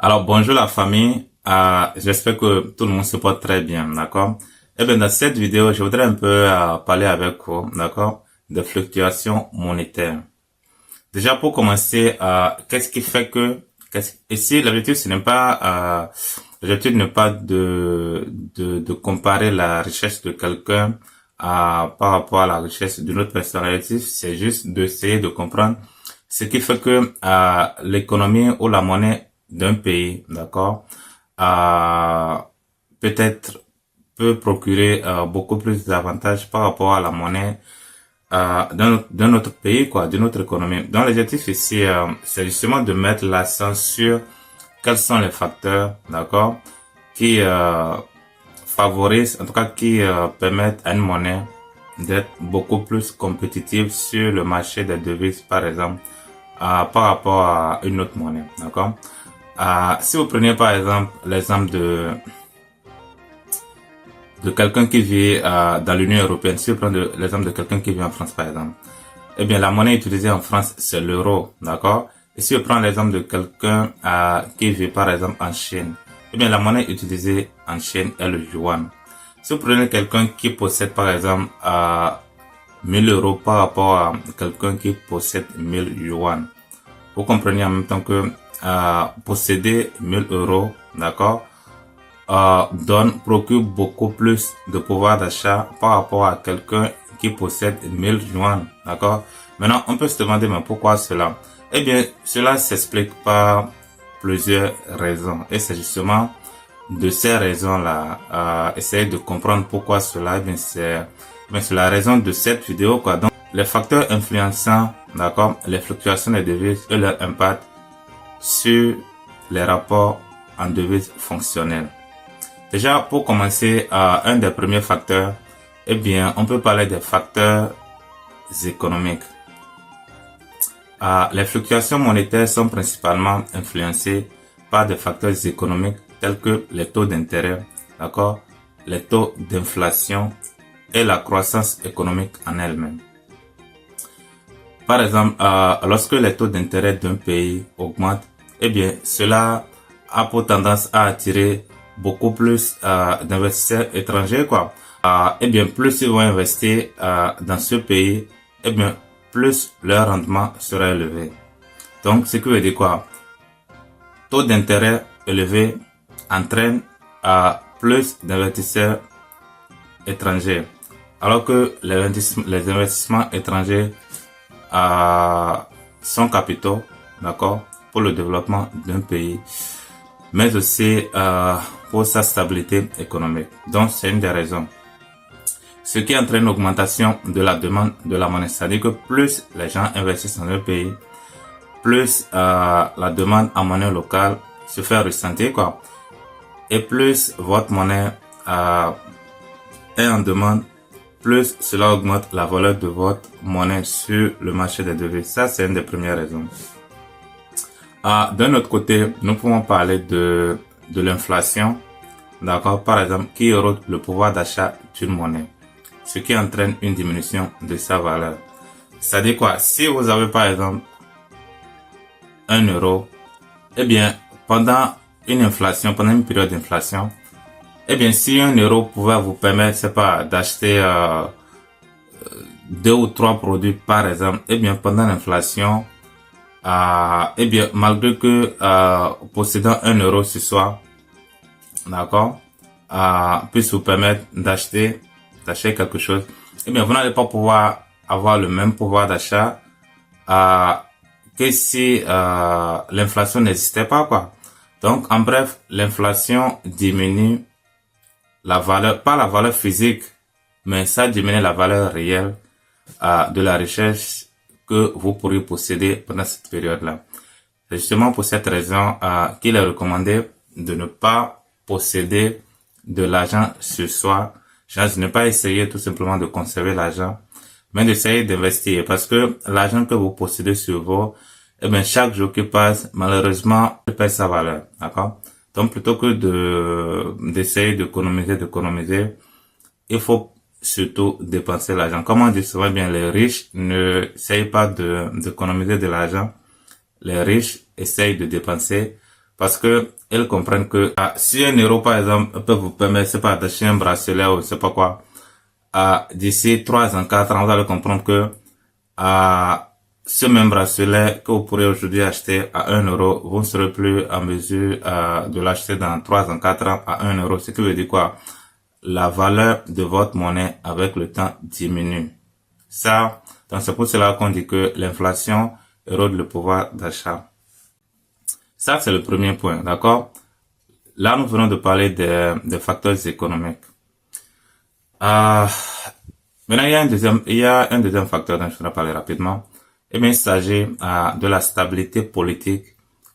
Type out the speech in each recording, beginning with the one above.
Alors, bonjour la famille. J'espère que tout le monde se porte très bien, d'accord? Eh bien, dans cette vidéo, je voudrais un peu parler avec vous, d'accord, de fluctuations monétaires. Déjà, pour commencer, qu'est-ce qui fait que, ici, l'objectif, ce n'est pas, l'objectif n'est pas de comparer la richesse de quelqu'un par rapport à la richesse d'une autre personne. L'objectif, c'est juste d'essayer de comprendre ce qui fait que l'économie ou la monnaie d'un pays, d'accord, euh, peut-être peut procurer beaucoup plus d'avantages par rapport à la monnaie d'un autre pays, quoi, d'une autre économie. Donc l'objectif ici, c'est justement de mettre l'accent sur quels sont les facteurs, d'accord, qui favorisent, en tout cas qui permettent à une monnaie d'être beaucoup plus compétitive sur le marché des devises, par exemple, par rapport à une autre monnaie, d'accord. Si vous prenez par exemple l'exemple de quelqu'un qui vit dans l'Union européenne, si vous prenez l'exemple de quelqu'un qui vit en France par exemple, eh bien la monnaie utilisée en France c'est l'euro, d'accord. Et si vous prenez l'exemple de quelqu'un qui vit par exemple en Chine, eh bien la monnaie utilisée en Chine est le yuan. Si vous prenez quelqu'un qui possède par exemple 1000 euros par rapport à quelqu'un qui possède 1000 yuan, vous comprenez en même temps que posséder 1000 euros, d'accord, procure beaucoup plus de pouvoir d'achat par rapport à quelqu'un qui possède 1000 yuan, d'accord. Maintenant, on peut se demander, mais pourquoi cela? Eh bien, cela s'explique par plusieurs raisons. Et c'est justement de ces raisons-là, essayer de comprendre pourquoi cela, eh bien, c'est la raison de cette vidéo, quoi. Donc, les facteurs influençant, d'accord, les fluctuations des devises et leur impact sur les rapports en devises fonctionnelles. Déjà, pour commencer, un des premiers facteurs, eh bien, on peut parler des facteurs économiques. Les fluctuations monétaires sont principalement influencées par des facteurs économiques tels que les taux d'intérêt, d'accord, les taux d'inflation et la croissance économique en elle-même. Par exemple, lorsque les taux d'intérêt d'un pays augmentent, eh bien, cela a pour tendance à attirer beaucoup plus d'investisseurs étrangers, quoi. Eh bien, plus ils vont investir dans ce pays, eh bien, plus leur rendement sera élevé. Donc, ce qui veut dire quoi? Taux d'intérêt élevé entraîne plus d'investisseurs étrangers, alors que les investissements étrangers sont capitaux, d'accord, pour le développement d'un pays, mais aussi pour sa stabilité économique. Donc, c'est une des raisons. Ce qui entraîne une augmentation de la demande de la monnaie. C'est-à-dire que plus les gens investissent dans le pays, plus la demande en monnaie locale se fait ressentir, quoi. Et plus votre monnaie est en demande, plus cela augmente la valeur de votre monnaie sur le marché des devises. Ça, c'est une des premières raisons. D'un autre côté, nous pouvons parler de l'inflation, d'accord, par exemple, qui érode le pouvoir d'achat d'une monnaie, ce qui entraîne une diminution de sa valeur. C'est-à-dire quoi? Si vous avez par exemple 1 euro, eh bien, pendant une période d'inflation, eh bien, si 1 euro pouvait vous permettre, c'est pas, d'acheter 2 ou 3 produits par exemple, eh bien, pendant l'inflation, eh bien, malgré que possédant 1 euro ce soir, d'accord, puisse vous permettre d'acheter quelque chose, eh bien, vous n'allez pas pouvoir avoir le même pouvoir d'achat que si l'inflation n'existait pas, quoi. Donc, en bref, l'inflation diminue la valeur, pas la valeur physique, mais ça diminue la valeur réelle de la richesse que vous pourriez posséder pendant cette période-là. C'est justement pour cette raison qu'il est recommandé de ne pas posséder de l'argent sur soi. De ne pas essayer tout simplement de conserver l'argent, mais d'essayer d'investir, parce que l'argent que vous possédez sur vous, eh bien, chaque jour qui passe, malheureusement, il perd sa valeur, d'accord? Donc, plutôt que d'essayer d'économiser, il faut surtout dépenser l'argent. Comme on dit souvent, bien, les riches ne essayent pas d'économiser de l'argent. Les riches essayent de dépenser Parce que elles comprennent que si 1 euro, par exemple, peut vous permettre, c'est pas d'acheter un bracelet ou c'est pas quoi, d'ici 3 ans, 4 ans, vous allez comprendre que ce même bracelet que vous pourrez aujourd'hui acheter à 1 euro, vous ne serez plus en mesure de l'acheter dans 3 ans, 4 ans à 1 euro. Ce qui veut dire quoi? La valeur de votre monnaie avec le temps diminue. Ça, donc c'est pour cela qu'on dit que l'inflation érode le pouvoir d'achat. Ça, c'est le premier point, d'accord? Là, nous venons de parler des facteurs économiques. Maintenant, il y a un deuxième facteur dont je voudrais parler rapidement. Eh bien, il s'agit de la stabilité politique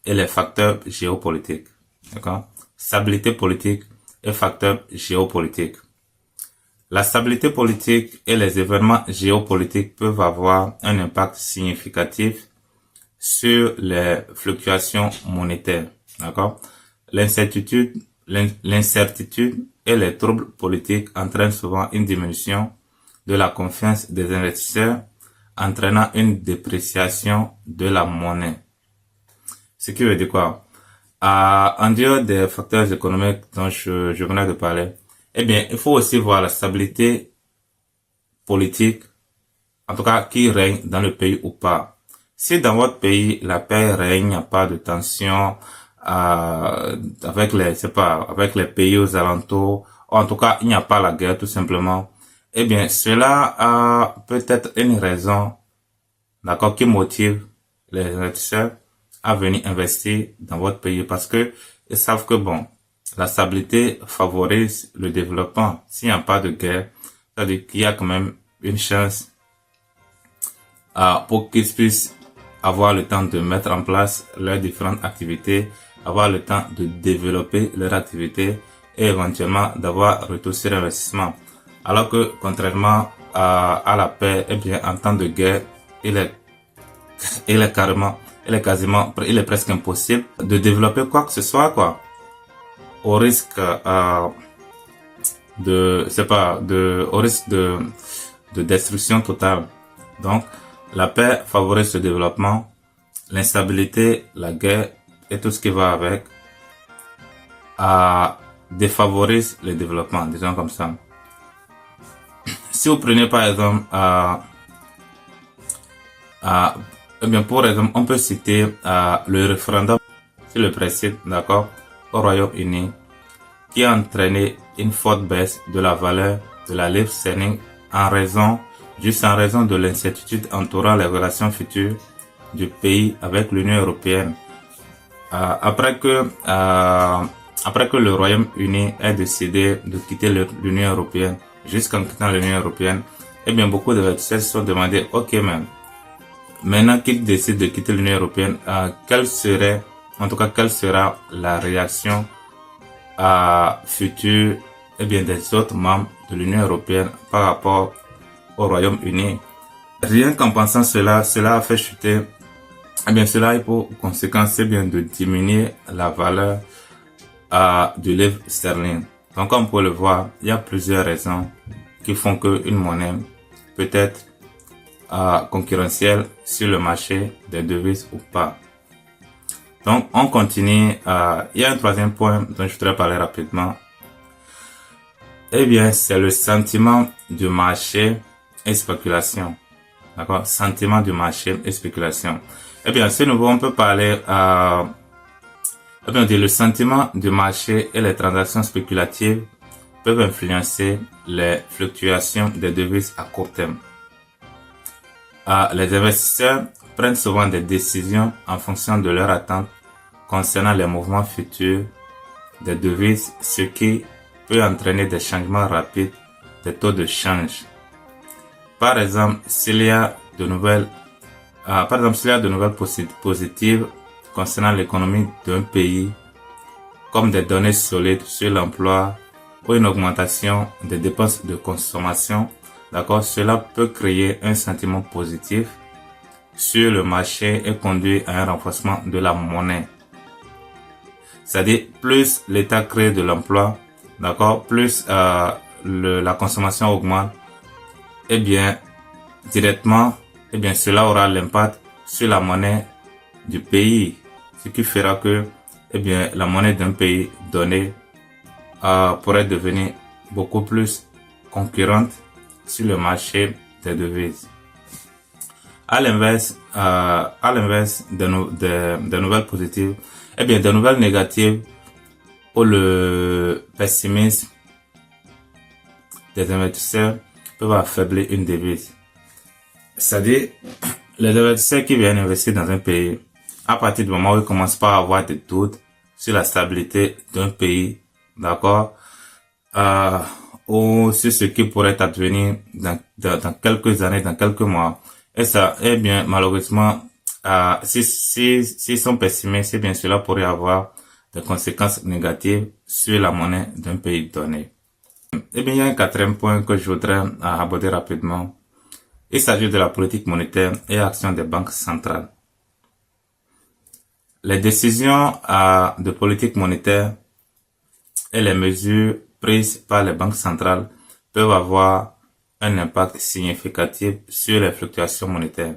et les facteurs géopolitiques. D'accord? Stabilité politique et facteurs géopolitiques. La stabilité politique et les événements géopolitiques peuvent avoir un impact significatif sur les fluctuations monétaires. D'accord? L'incertitude et les troubles politiques entraînent souvent une diminution de la confiance des investisseurs, entraînant une dépréciation de la monnaie. Ce qui veut dire quoi? En dehors des facteurs économiques dont je venais de parler, eh bien, il faut aussi voir la stabilité politique, en tout cas, qui règne dans le pays ou pas. Si dans votre pays, la paix règne, il n'y a pas de tension, avec les pays aux alentours, ou en tout cas, il n'y a pas la guerre, tout simplement, eh bien, cela peut être une raison, d'accord, qui motive les investisseurs à venir investir dans votre pays parce que ils savent que bon, la stabilité favorise le développement. S'il n'y a pas de guerre, c'est-à-dire qu'il y a quand même une chance pour qu'ils puissent avoir le temps de mettre en place leurs différentes activités, avoir le temps de développer leurs activités et éventuellement d'avoir retour sur investissement. Alors que contrairement à la paix, eh bien en temps de guerre, il est presque impossible de développer quoi que ce soit, quoi, au risque de destruction totale. Donc, la paix favorise le développement, l'instabilité, la guerre et tout ce qui va avec défavorise le développement, disons comme ça. Si vous prenez par exemple, eh bien pour exemple, on peut citer le référendum sur le Brexit, d'accord, au Royaume-Uni, qui a entraîné une forte baisse de la valeur de la livre sterling en raison de l'incertitude entourant les relations futures du pays avec l'Union européenne. Après que le Royaume-Uni ait décidé de quitter l'Union européenne, jusqu'en quittant l'Union européenne, eh bien beaucoup d'investisseurs se sont demandé, ok, même maintenant qu'ils décident de quitter l'Union européenne, quelle sera la réaction future des autres membres de l'Union européenne par rapport au Royaume-Uni. Rien qu'en pensant cela a fait chuter, cela a pour conséquence de diminuer la valeur du livre sterling. Donc comme vous pouvez le voir, il y a plusieurs raisons qui font qu'une monnaie peut être concurrentielle sur le marché des devises ou pas. Donc on continue. Il y a un troisième point dont je voudrais parler rapidement. Eh bien, c'est le sentiment du marché et spéculation. D'accord? Sentiment du marché et spéculation. Eh bien, ce nouveau, on peut parler le sentiment du marché et les transactions spéculatives peuvent influencer les fluctuations des devises à court terme. Les investisseurs prennent souvent des décisions en fonction de leurs attentes concernant les mouvements futurs des devises, ce qui peut entraîner des changements rapides des taux de change. Par exemple, s'il y a de nouvelles positives concernant l'économie d'un pays, comme des données solides sur l'emploi ou une augmentation des dépenses de consommation, d'accord, cela peut créer un sentiment positif sur le marché et conduire à un renforcement de la monnaie. C'est-à-dire, plus l'État crée de l'emploi, d'accord, plus la consommation augmente, directement, cela aura l'impact sur la monnaie du pays, ce qui fera que eh bien, la monnaie d'un pays donné pourrait devenir beaucoup plus concurrente sur le marché des devises. À l'inverse des nouvelles positives, eh bien, des nouvelles négatives ou le pessimisme des investisseurs peuvent affaiblir une devise. C'est-à-dire, les investisseurs qui viennent investir dans un pays, à partir du moment où ils commencent pas à avoir des doutes sur la stabilité d'un pays, d'accord, ou sur ce qui pourrait advenir dans quelques années, dans quelques mois, et ça, eh bien, malheureusement, s'ils sont pessimistes, eh bien, cela pourrait avoir des conséquences négatives sur la monnaie d'un pays donné. Eh bien, il y a un quatrième point que je voudrais aborder rapidement. Il s'agit de la politique monétaire et action des banques centrales. Les décisions de politique monétaire et les mesures prises par les banques centrales peuvent avoir un impact significatif sur les fluctuations monétaires.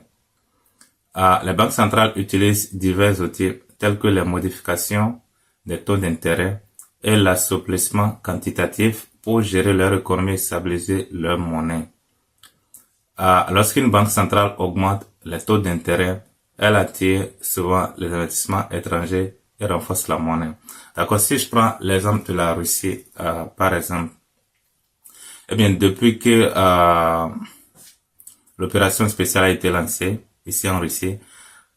Les banques centrales utilisent divers outils tels que les modifications des taux d'intérêt et l'assouplissement quantitatif pour gérer leur économie et stabiliser leur monnaie. Lorsqu'une banque centrale augmente les taux d'intérêt, elle attire souvent les investissements étrangers et renforce la monnaie. D'accord, si je prends l'exemple de la Russie, par exemple, eh bien, depuis que l'opération spéciale a été lancée ici en Russie,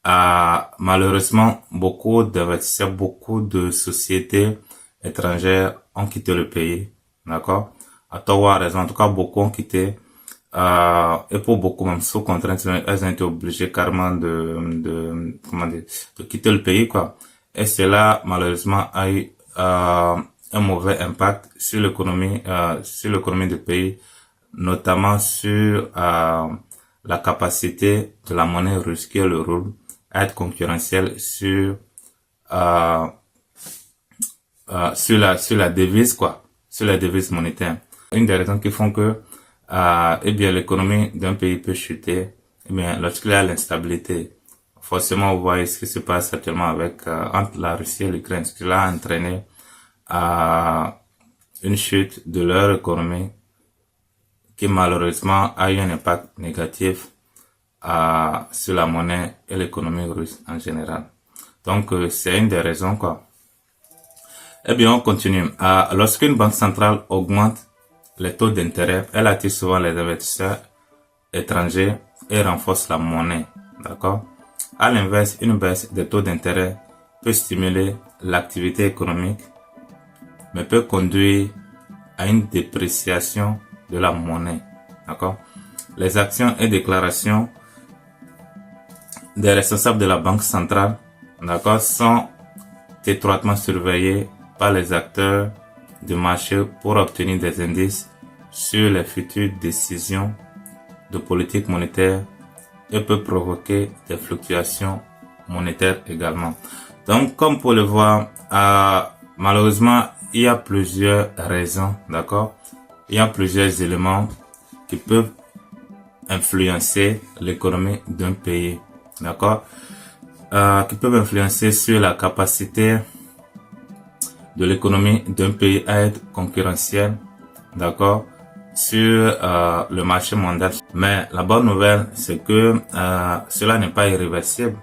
malheureusement, beaucoup d'investisseurs, beaucoup de sociétés étrangères ont quitté le pays. D'accord, à tort ou à raison, en tout cas, beaucoup ont quitté. Et pour beaucoup, même sous contrainte, elles ont été obligées carrément de quitter le pays, quoi. Et cela, malheureusement, a eu, un mauvais impact sur l'économie du pays, notamment sur, la capacité de la monnaie russe, qui est le rouble, à être concurrentielle sur la devise, quoi, sur la devise monétaire. Une des raisons qui font que eh bien, l'économie d'un pays peut chuter, eh bien, lorsqu'il y a l'instabilité. Forcément, vous voyez ce qui se passe actuellement avec, entre la Russie et l'Ukraine, ce qui a entraîné, une chute de leur économie, qui malheureusement a eu un impact négatif, sur la monnaie et l'économie russe en général. Donc, c'est une des raisons, quoi. Eh bien, on continue. Lorsqu'une banque centrale augmente les taux d'intérêt, elle attire souvent les investisseurs étrangers et renforce la monnaie. D'accord? À l'inverse, une baisse des taux d'intérêt peut stimuler l'activité économique, mais peut conduire à une dépréciation de la monnaie. D'accord? Les actions et déclarations des responsables de la banque centrale, d'accord, sont étroitement surveillées par les acteurs du marché pour obtenir des indices sur les futures décisions de politique monétaire et peut provoquer des fluctuations monétaires également. Donc, comme pour le voir, malheureusement, il y a plusieurs raisons, d'accord? Il y a plusieurs éléments qui peuvent influencer l'économie d'un pays, d'accord? Qui peuvent influencer sur la capacité de l'économie d'un pays à être concurrentielle, d'accord, sur le marché mondial. Mais la bonne nouvelle, c'est que cela n'est pas irréversible.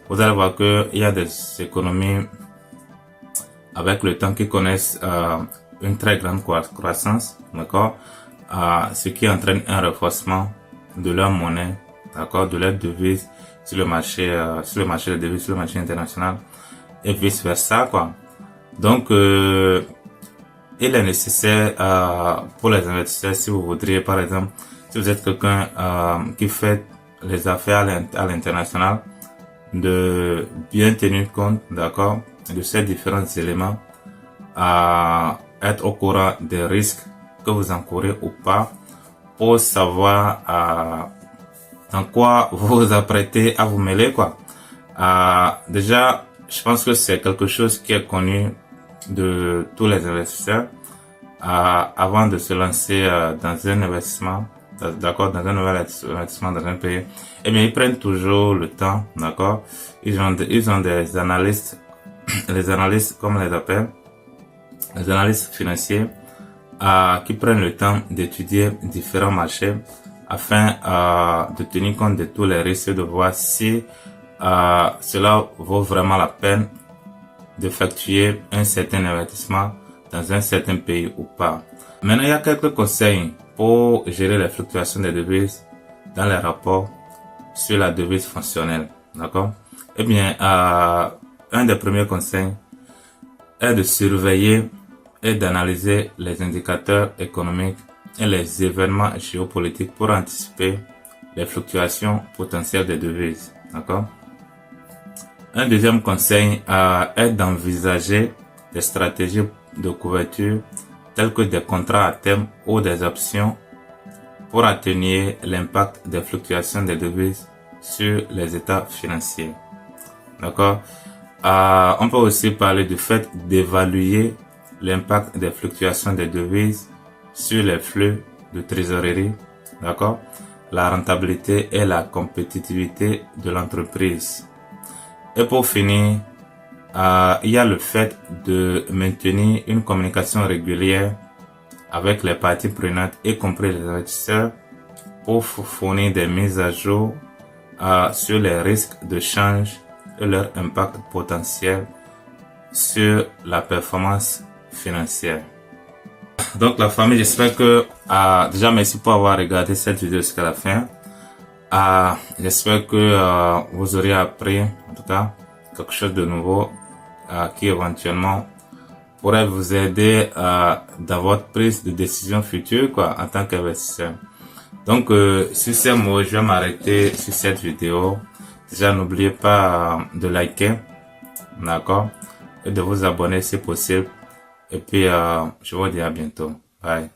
Vous allez voir que il y a des économies avec le temps qui connaissent une très grande croissance, d'accord, ce qui entraîne un renforcement de leur monnaie, d'accord, de leur devise sur le marché des devises, sur le marché international et vice versa, quoi. Donc, il est nécessaire pour les investisseurs, si vous voudriez, par exemple, si vous êtes quelqu'un qui fait les affaires à l'international, de bien tenir compte, d'accord, de ces différents éléments, être au courant des risques que vous encourez ou pas, pour savoir dans quoi vous vous apprêtez à vous mêler, quoi. Déjà, je pense que c'est quelque chose qui est connu de tous les investisseurs. Avant de se lancer dans un investissement, d'accord, dans un nouvel investissement dans un pays, eh bien, ils prennent toujours le temps, d'accord. Ils ont des analystes les analystes, comme on les appelle, les analystes financiers, qui prennent le temps d'étudier différents marchés afin de tenir compte de tous les risques, de voir si cela vaut vraiment la peine d'effectuer un certain investissement dans un certain pays ou pas. Maintenant, il y a quelques conseils pour gérer les fluctuations des devises dans les rapports sur la devise fonctionnelle. D'accord? Eh bien, un des premiers conseils est de surveiller et d'analyser les indicateurs économiques et les événements géopolitiques pour anticiper les fluctuations potentielles des devises. D'accord? Un deuxième conseil est d'envisager des stratégies de couverture telles que des contrats à terme ou des options pour atténuer l'impact des fluctuations des devises sur les états financiers. D'accord? On peut aussi parler du fait d'évaluer l'impact des fluctuations des devises sur les flux de trésorerie, d'accord, la rentabilité et la compétitivité de l'entreprise. Et pour finir, il y a le fait de maintenir une communication régulière avec les parties prenantes, y compris les investisseurs, pour fournir des mises à jour sur les risques de change et leur impact potentiel sur la performance financière. Donc la famille, j'espère que déjà merci pour avoir regardé cette vidéo jusqu'à la fin. J'espère que vous aurez appris en tout cas quelque chose de nouveau qui éventuellement pourrait vous aider dans votre prise de décision future en tant qu'investisseur. Donc sur ces mots, je vais m'arrêter sur cette vidéo. Déjà n'oubliez pas de liker, d'accord, et de vous abonner si possible. Et puis je vous dis à bientôt. Bye.